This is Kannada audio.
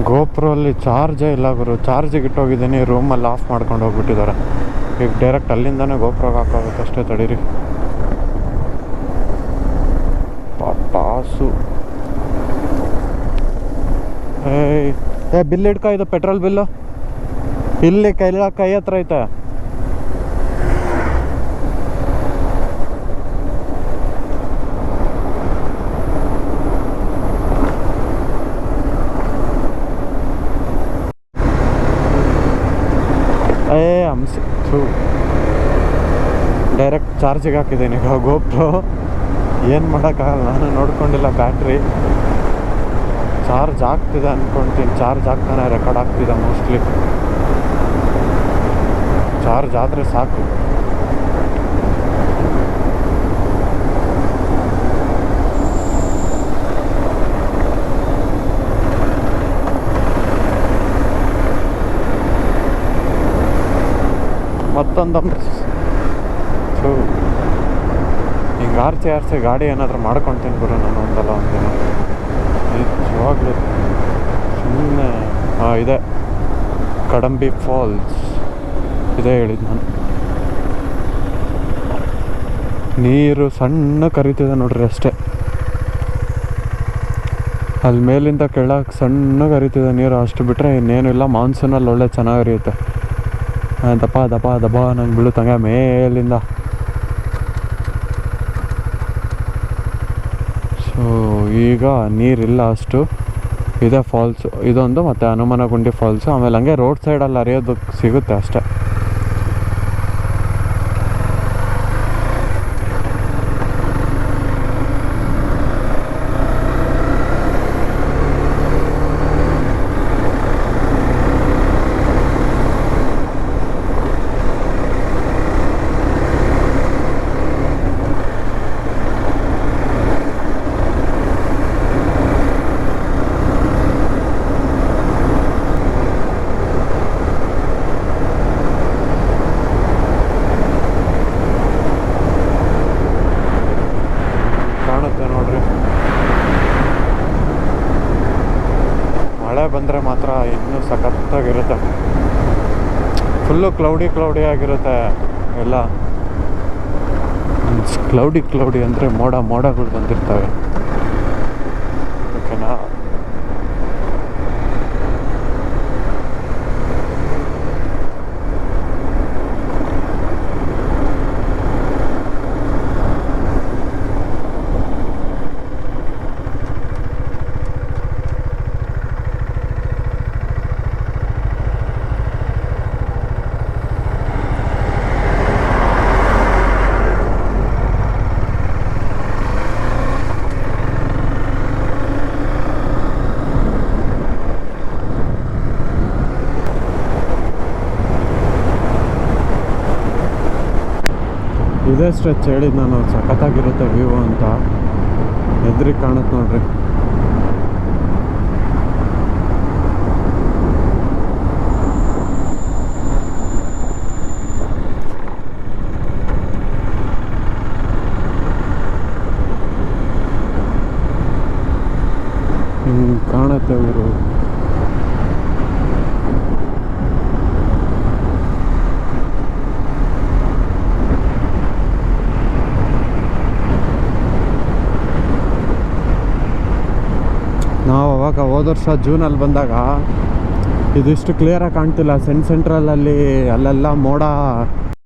ಗೋಪ್ರಲ್ಲಿ ಚಾರ್ಜೇ ಇಲ್ಲ ಗುರು. ಚಾರ್ಜಿಗೆ ಇಟ್ಟೋಗಿದ್ದೀನಿ, ರೂಮಲ್ಲಿ ಆಫ್ ಮಾಡ್ಕೊಂಡು ಹೋಗ್ಬಿಟ್ಟಿದ್ದಾರೆ. ಈಗ ಡೈರೆಕ್ಟ್ ಅಲ್ಲಿಂದನೇ ಗೋಪ್ರೋಗೆ ಹಾಕೋಗುತ್ತೆ ಅಷ್ಟೇ. ತಡೀರಿ. ಪಾಸು ಏ ಬಿಲ್ ಹಿಡ್ಕೊ, ಇದು ಪೆಟ್ರೋಲ್ ಬಿಲ್ಲು ಇಲ್ಲಿ ಕೈ ಹತ್ರ ಐತೆ. ಹಂಸಿ ಡೈರೆಕ್ಟ್ ಚಾರ್ಜಿಗೆ ಹಾಕಿದ್ದೀನಿ ಈಗ ಗೋಪ್ರೋ. ಏನು ಮಾಡೋಕ್ಕಾಗಲ್ಲ, ನಾನು ನೋಡ್ಕೊಂಡಿಲ್ಲ. ಬ್ಯಾಟ್ರಿ ಚಾರ್ಜ್ ಆಗ್ತಿದೆ ಅಂದ್ಕೊಳ್ತೀನಿ. ಚಾರ್ಜ್ ಆಗ್ತಾನೆ ರೆಕಾರ್ಡ್ ಆಗ್ತಿದೆ ಮೋಸ್ಟ್ಲಿ. ಚಾರ್ಜ್ ಆದರೆ ಸಾಕು. ಮತ್ತೊಂದು ಹಿಂಗೆ ಆರ್ಚೆ ಗಾಡಿ ಏನಾದರೂ ಮಾಡ್ಕೊಳ್ತೀನಿ ಗುರು ನಾನು ಒಂದಲ್ಲ ಒಂದಿನ. ನಿಜವಾಗ್ಲೂ ಸುಮ್ಮನೆ ಇದೆ ಕಡಂಬಿ ಫಾಲ್ಸ್ ಇದೆ ಹೇಳಿದ್ದು ನಾನು. ನೀರು ಸಣ್ಣ ಕರಿತಿದೆ ನೋಡ್ರಿ ಅಷ್ಟೇ. ಅಲ್ಲಿ ಮೇಲಿಂದ ಕೆಳಗೆ ಸಣ್ಣ ಕರಿತಿದೆ ನೀರು, ಅಷ್ಟು ಬಿಟ್ಟರೆ ಇನ್ನೇನು ಇಲ್ಲ. ಮಾನ್ಸೂನಲ್ಲಿ ಒಳ್ಳೆ ಚೆನ್ನಾಗಿ ಹರಿಯುತ್ತೆ. ದಪ ದಪ ದಪ ನಂಗೆ ಬೀಳುತ್ತಂಗೆ ಮೇಲಿಂದ. ಸೊ ಈಗ ನೀರಿಲ್ಲ ಅಷ್ಟು. ಇದೆ ಫಾಲ್ಸು ಇದೊಂದು, ಮತ್ತು ಹನುಮನಗುಂಡಿ ಫಾಲ್ಸು. ಆಮೇಲೆ ಹಂಗೆ ರೋಡ್ ಸೈಡಲ್ಲಿ ಹರಿಯೋದಕ್ಕೆ ಸಿಗುತ್ತೆ ಅಷ್ಟೇ. ಬಂದರೆ ಮಾತ್ರ ಇನ್ನೂ ಸಖತ್ತಾಗಿರುತ್ತೆ. ಫುಲ್ಲು ಕ್ಲೌಡಿ ಆಗಿರುತ್ತೆ ಎಲ್ಲ. ಕ್ಲೌಡಿ ಅಂದರೆ ಮೋಡಗಳು ಬಂದಿರ್ತವೆ. ಓಕೆನಾ? ಇದೇ ಸ್ಟ್ರೆಚ್ ಹೇಳಿದ್ದು ನಾನು, ಸಖತ್ತಾಗಿರುತ್ತೆ ವ್ಯೂ ಅಂತ. ಎದುರಿಗೆ ಕಾಣುತ್ತೆ ನೋಡ್ರಿ. ಹಿಂಗೆ ಕಾಣುತ್ತೆ ಊರು. ನಾವು ಅವಾಗ ಹೋದ ವರ್ಷ ಜೂನಲ್ಲಿ ಬಂದಾಗ ಇದಿಷ್ಟು ಕ್ಲಿಯರಾಗಿ ಕಾಣ್ತಿಲ್ಲ. ಸೆಂಟ್ರಲಲ್ಲಿ ಅಲ್ಲೆಲ್ಲ ಮೋಡ